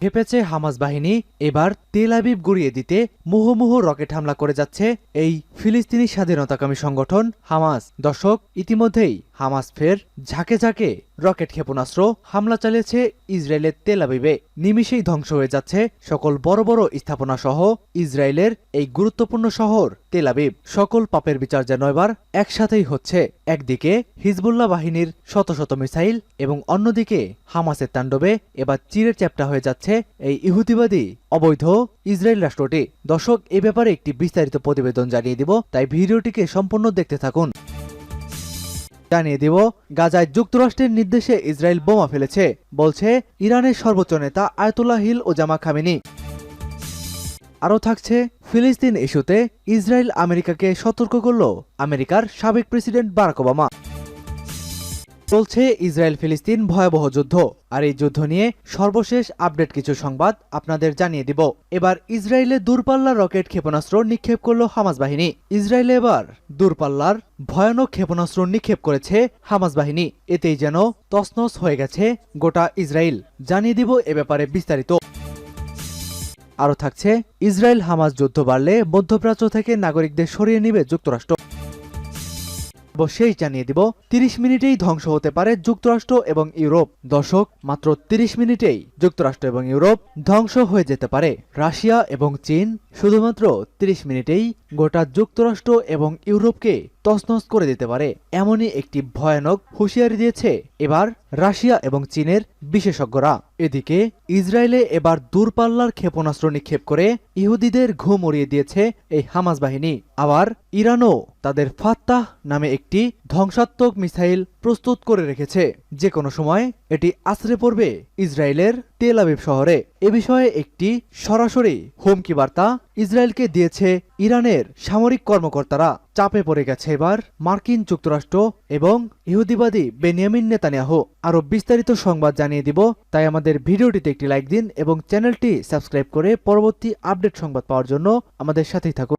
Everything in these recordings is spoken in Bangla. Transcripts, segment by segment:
খেপেছে হামাস বাহিনী। এবার তেল আবিব গুঁড়িয়ে দিতে মুহুর্মুহু রকেট হামলা করে যাচ্ছে এই ফিলিস্তিনি স্বাধীনতাকামী সংগঠন হামাস। দর্শক, ইতিমধ্যেই হামাস ফের ঝাঁকে ঝাঁকে রকেট ক্ষেপণাস্ত্র হামলা চালিয়েছে ইসরায়েলের তেল আবিবে। নিমিষেই ধ্বংস হয়ে যাচ্ছে সকল বড় বড় স্থাপনা সহ ইসরায়েলের এই গুরুত্বপূর্ণ শহর তেল আবিব। সকল পাপের বিচার যেন এবার একসাথেই হচ্ছে। একদিকে হিজবুল্লাহ বাহিনীর শত শত মিসাইল এবং অন্যদিকে হামাসের তাণ্ডবে এবার চিরের চ্যাপ্টা হয়ে যাচ্ছে এই ইহুদিবাদী অবৈধ ইসরায়েল রাষ্ট্রটি। দর্শক, এ ব্যাপারে একটি বিস্তারিত প্রতিবেদন জানিয়ে দিব, তাই ভিডিওটিকে সম্পূর্ণ দেখতে থাকুন। জানিয়ে দিব, গাজায় যুক্তরাষ্ট্রের নির্দেশে ইসরায়েল বোমা ফেলেছে, বলছে ইরানের সর্বোচ্চ নেতা আয়াতুল্লাহ হিল ওজামা খামেনি। আরও থাকছে, ফিলিস্তিন ইস্যুতে ইসরায়েল আমেরিকাকে সতর্ক করল আমেরিকার সাবেক প্রেসিডেন্ট বারাক ওবামা। চলছে ইসরায়েল ফিলিস্তিন ভয়াবহ যুদ্ধ, আর এই যুদ্ধ নিয়ে সর্বশেষ আপডেট কিছু সংবাদ আপনাদের জানিয়ে দিব। এবার ইসরায়েলে দূরপাল্লার রকেট ক্ষেপণাস্ত্র নিক্ষেপ করল হামাস বাহিনী। ইসরায়েলে এবার দূরপাল্লার ভয়ানক ক্ষেপণাস্ত্র নিক্ষেপ করেছে হামাস বাহিনী। এতেই যেন তছনছ হয়ে গেছে গোটা ইসরায়েল। জানিয়ে দিব এ ব্যাপারে বিস্তারিত। আরও থাকছে, ইসরায়েল হামাস যুদ্ধ বাড়লে মধ্যপ্রাচ্য থেকে নাগরিকদের সরিয়ে নিবে যুক্তরাষ্ট্র। অবশ্যই জানিয়ে দিব, 30 মিনিটেই ধ্বংস হতে পারে যুক্তরাষ্ট্র এবং ইউরোপ। দর্শক, মাত্র 30 মিনিটেই যুক্তরাষ্ট্র এবং ইউরোপ ধ্বংস হয়ে যেতে পারে। রাশিয়া এবং চীন শুধুমাত্র 30 মিনিটেই গোটা যুক্তরাষ্ট্র এবং ইউরোপকে তছনছ করে দিতে পারে, এমনই একটি ভয়ানক হুঁশিয়ারি দিয়েছে এবার রাশিয়া এবং চীনের বিশেষজ্ঞরা। এদিকে ইসরায়েলে এবার দূরপাল্লার ক্ষেপণাস্ত্র নিক্ষেপ করে ইহুদিদের ঘুম উড়িয়ে দিয়েছে এই হামাস বাহিনী। আবার ইরানও তাদের ফাত্তাহ নামে একটি ধ্বংসাত্মক মিসাইল প্রস্তুত করে রেখেছে। যে কোনো সময় এটি আছড়ে পড়বে ইসরায়েলের তেল আবিব শহরে। এ বিষয়ে একটি সরাসরি হুমকি বার্তা ইসরায়েলকে দিয়েছে ইরানের সামরিক কর্মকর্তারা। চাপে পড়ে গেছে এবার মার্কিন যুক্তরাষ্ট্র এবং ইহুদিবাদী বেনিয়ামিন নেতানিয়াহু। আরও বিস্তারিত সংবাদ জানিয়ে দিব, তাই আমাদের ভিডিওটিতে একটি লাইক দিন এবং চ্যানেলটি সাবস্ক্রাইব করে পরবর্তী আপডেট সংবাদ পাওয়ার জন্য আমাদের সাথেই থাকুন।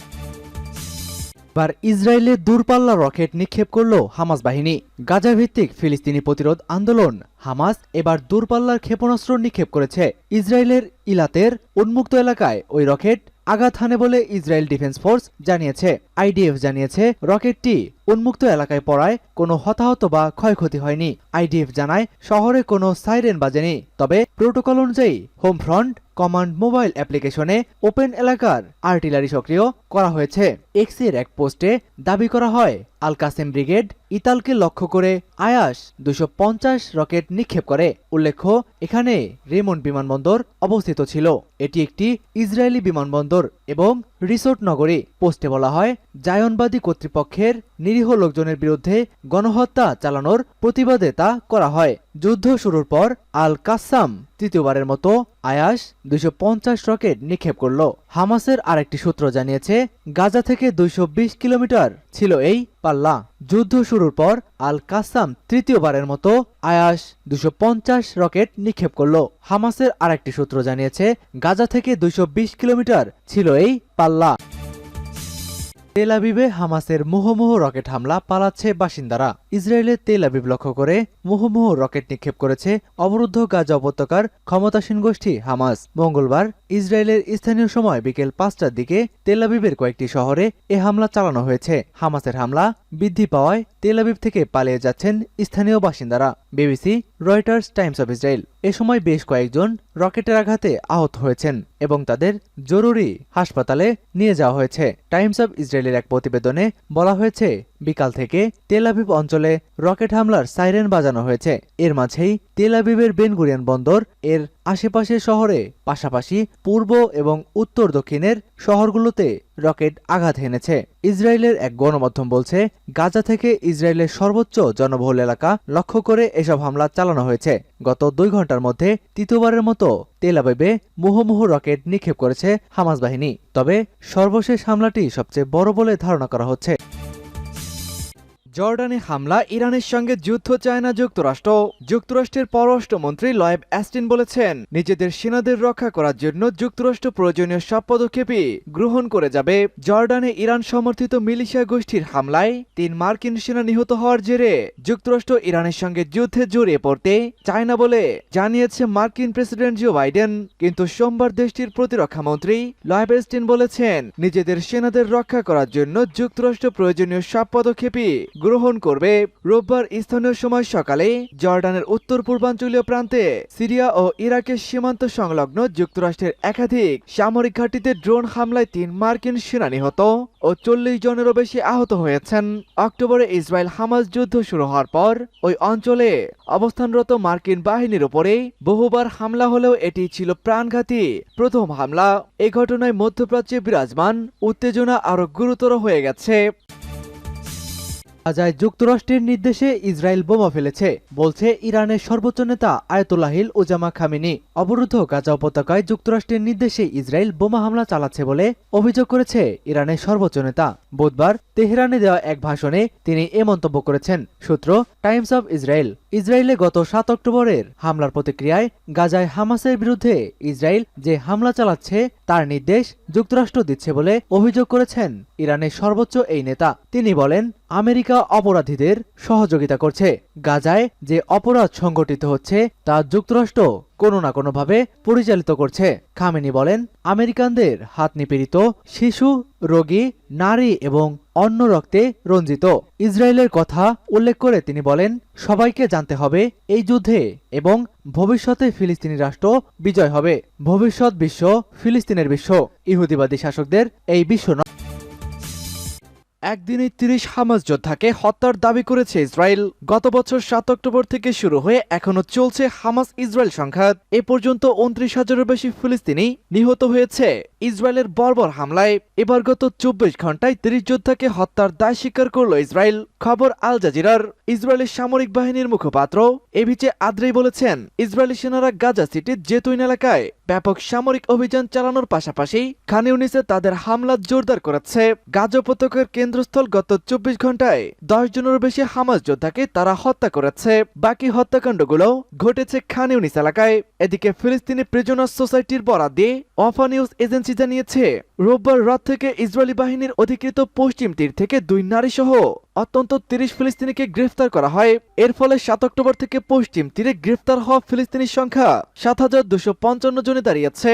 এবার ইসরায়েলে দূরপাল্লা রকেট নিক্ষেপ করল হামাস বাহিনী। গাজা ভিত্তিক ফিলিস্তিনি প্রতিরোধ আন্দোলন হামাস এবার দূরপাল্লার ক্ষেপণাস্ত্র নিক্ষেপ করেছে। ইসরায়েলের ইলাতের উন্মুক্ত এলাকায় ওই রকেট আঘাত হানে বলে ইসরায়েল ডিফেন্স ফোর্স জানিয়েছে। আইডিএফ জানিয়েছে, রকেটটি উন্মুক্ত এলাকায় পড়ায় কোনো হতাহত বা ক্ষয়ক্ষতি হয়নি। আইডিএফ জানায়, শহরে কোনো সাইরেন বাজেনি, তবে প্রোটোকল অনুযায়ী হোম ফ্রন্ট কমান্ড মোবাইল অ্যাপ্লিকেশনে ওপেন এলাকার আর্টিলারি সক্রিয় করা হয়েছে। এক্সের এক পোস্টে দাবি করা হয়, আল কাসেম ব্রিগেড ইতালকে লক্ষ্য করে আয়াস 250 রকেট নিক্ষেপ করে। উল্লেখ্য, এখানে রেমন্ড বিমানবন্দর অবস্থিত ছিল। এটি একটি ইসরায়েলি বিমানবন্দর এবং রিসোর্ট নগরী। পোস্টে বলা হয়, জায়নবাদী কর্তৃপক্ষের নিরীহ লোকজনের বিরুদ্ধে গণহত্যা চালানোর প্রতিবাদে তা করা হয়। যুদ্ধ শুরুর পর আল কাসাম তৃতীয়বারের মতো আয়াস 250 রকেট নিক্ষেপ করল। হামাসের আরেকটি সূত্র জানিয়েছে, গাজা থেকে 220 কিলোমিটার ছিল এই পাল্লা। যুদ্ধ শুরুর পর আল কাসাম তৃতীয়বারের মতো আয়াস 250 রকেট নিক্ষেপ করল। হামাসের আরেকটি সূত্র জানিয়েছে, গাজা থেকে 220 কিলোমিটার ছিল এই পাল্লা। তেল আবিবে হামাসের মুহুর্মুহু রকেট হামলা, পালাচ্ছে বাসিন্দারা। ইসরায়েলের তেল আবিব লক্ষ্য করে মুহুর্মুহু রকেট নিক্ষেপ করেছে অবরুদ্ধ গাজা উপত্যকার ক্ষমতাসীন গোষ্ঠী হামাস। মঙ্গলবার ইসরায়েলের স্থানীয় সময় বিকেল 5টার দিকে তেল আবিবের কয়েকটি শহরে এ হামলা চালানো হয়েছে। হামাসের হামলা বৃদ্ধি পাওয়ায় তেল আবিব থেকে পালিয়ে যাচ্ছেন স্থানীয় বাসিন্দারা। BBC, Reuters, Times of Israel. এ সময় বেশ কয়েকজন রকেটের আঘাতে আহত হয়েছেন এবং তাদের জরুরি হাসপাতালে নিয়ে যাওয়া হয়েছে। টাইমস অব ইসরায়েলের এক প্রতিবেদনে বলা হয়েছে, বিকাল থেকে তেল আবিব অঞ্চলে রকেট হামলার সাইরেন বাজানো হয়েছে। এর মাঝেই তেল আবিবের বেন গুরিয়ন বন্দর এর আশেপাশের শহরে পাশাপাশি পূর্ব এবং উত্তর দক্ষিণের শহরগুলোতে রকেট আঘাত হেনেছে। ইসরায়েলের এক গণমাধ্যম বলছে, গাজা থেকে ইসরায়েলের সর্বোচ্চ জনবহুল এলাকা লক্ষ্য করে এসব হামলা চালানো হয়েছে। গত 2 ঘন্টার মধ্যে তৃতীয়বারের মতো তেল আবিবে মুহুর্মুহু রকেট নিক্ষেপ করেছে হামাস বাহিনী। তবে সর্বশেষ হামলাটি সবচেয়ে বড় বলে ধারণা করা হচ্ছে। জর্ডানে হামলা, ইরানের সঙ্গে যুদ্ধ চায় না যুক্তরাষ্ট্র। যুক্তরাষ্ট্রের পররাষ্ট্রমন্ত্রী লয়েড অস্টিন বলেছেন, নিজেদের সেনাদের রক্ষা করার জন্য যুক্তরাষ্ট্র প্রয়োজনীয় সব পদক্ষেপই গ্রহণ করে যাবে। জর্ডানে ইরান সমর্থিত মিলিশিয়া গোষ্ঠীর হামলায় 3 মার্কিন সেনা নিহত হওয়ার জেরে যুক্তরাষ্ট্র ইরানের সঙ্গে যুদ্ধে জড়িয়ে পড়তে চায় না বলে জানিয়েছে মার্কিন প্রেসিডেন্ট জো বাইডেন। কিন্তু সোমবার দেশটির প্রতিরক্ষামন্ত্রী লয়েড অস্টিন বলেছেন, নিজেদের সেনাদের রক্ষা করার জন্য যুক্তরাষ্ট্র প্রয়োজনীয় সব পদক্ষেপই গ্রহণ করবে। রোববার স্থানীয় সময় সকালে জর্ডানের উত্তর পূর্বাঞ্চলীয় প্রান্তে সিরিয়া ও ইরাকের সীমান্ত সংলগ্ন যুক্তরাষ্ট্রের একাধিক সামরিক ঘাঁটিতে ড্রোন হামলায় 3 মার্কিন সেনা নিহত ও 40 জনেরও বেশি আহত হয়েছেন। অক্টোবরে ইসরায়েল হামাস যুদ্ধ শুরু হওয়ার পর ওই অঞ্চলে অবস্থানরত মার্কিন বাহিনীর উপরে বহুবার হামলা হলেও এটি ছিল প্রাণঘাতী প্রথম হামলা। এই ঘটনায় মধ্যপ্রাচ্যে বিরাজমান উত্তেজনা আরো গুরুতর হয়ে গেছে। গাজায় যুক্তরাষ্ট্রের নির্দেশে ইসরায়েল বোমা ফেলেছে, বলছে ইরানের সর্বোচ্চ নেতা আয়াতুল্লাহিল উজামা খামেনি। অবরুদ্ধ গাজা উপত্যকায় যুক্তরাষ্ট্রের নির্দেশে ইসরায়েল বোমা হামলা চালাচ্ছে বলে অভিযোগ করেছে ইরানের সর্বোচ্চ নেতা। বুধবার তেহরানে দেওয়া এক ভাষণে তিনি এ মন্তব্য করেছেন। সূত্র টাইমস অব ইসরায়েল। ইসরায়েলে গত 7 অক্টোবরের হামলার প্রতিক্রিয়ায় গাজায় হামাসের বিরুদ্ধে ইসরায়েল যে হামলা চালাচ্ছে তার নির্দেশ যুক্তরাষ্ট্র দিচ্ছে বলে অভিযোগ করেছেন ইরানের সর্বোচ্চ এই নেতা। তিনি বলেন, আমেরিকা অপরাধীদের সহযোগিতা করছে। গাজায় যে অপরাধ সংঘটিত হচ্ছে তা যুক্তরাষ্ট্র কোনো না কোনোভাবে পরিচালিত করছে। খামেনি বলেন, আমেরিকানদের হাত নিপীড়িত শিশু, রোগী, নারী এবং অন্য রক্তে রঞ্জিত। ইসরায়েলের কথা উল্লেখ করে তিনি বলেন, সবাইকে জানতে হবে এই যুদ্ধে এবং ভবিষ্যতে ফিলিস্তিনি রাষ্ট্র বিজয় হবে। ভবিষ্যৎ বিশ্ব ফিলিস্তিনের বিশ্ব, ইহুদিবাদী শাসকদের এই বিশ্ব নয়। একদিনে 30 হামাস যোদ্ধাকে হত্যার দাবি করেছে ইসরায়েল। গত বছর 7 অক্টোবর থেকে শুরু হয়ে এখনো চলছে হামাস ইসরায়েল সংঘাত। এ পর্যন্ত 29,000-এর বেশি ফিলিস্তিনি নিহত হয়েছে ইসরায়েলের বর্বর হামলায়। এবার গত 24 ঘন্টায় 30 যোদ্ধাকে হত্যার দায় স্বীকার করল ইসরায়েল। খবর আল জাজিরার। ইসরায়েলের সামরিক বাহিনীর মুখপাত্র এভিচে আদ্রেই বলেছেন, ইসরায়েলি সেনারা গাজা সিটির জেতুইন এলাকায় ব্যাপক সামরিক অভিযান চালানোর পাশাপাশি খান ইউনিসে তাদের হামলা জোরদার করেছে। গাজা উপত্যকার কেন্দ্রস্থল গত 24 ঘন্টায় 10 জনেরও বেশি হামাস যোদ্ধাকে তারা হত্যা করেছে। বাকি হত্যাকাণ্ডগুলো ঘটেছে খান ইউনিস এলাকায়। এদিকে ফিলিস্তিনি প্রিজনার্স সোসাইটির বরাত দিয়ে ওয়াফা নিউজ এজেন্সি জানিয়েছে, রোববার রাত থেকে ইসরায়েলি বাহিনীর অধিকৃত পশ্চিম তীর থেকে 2 নারী সহ অত্যন্ত 30 ফিলিস্তিনিকে গ্রেফতার করা হয়। এর ফলে 7 অক্টোবর থেকে পশ্চিম তীরে গ্রেফতার হওয়া ফিলিস্তিনির সংখ্যা 7,255 জনে দাঁড়িয়েছে।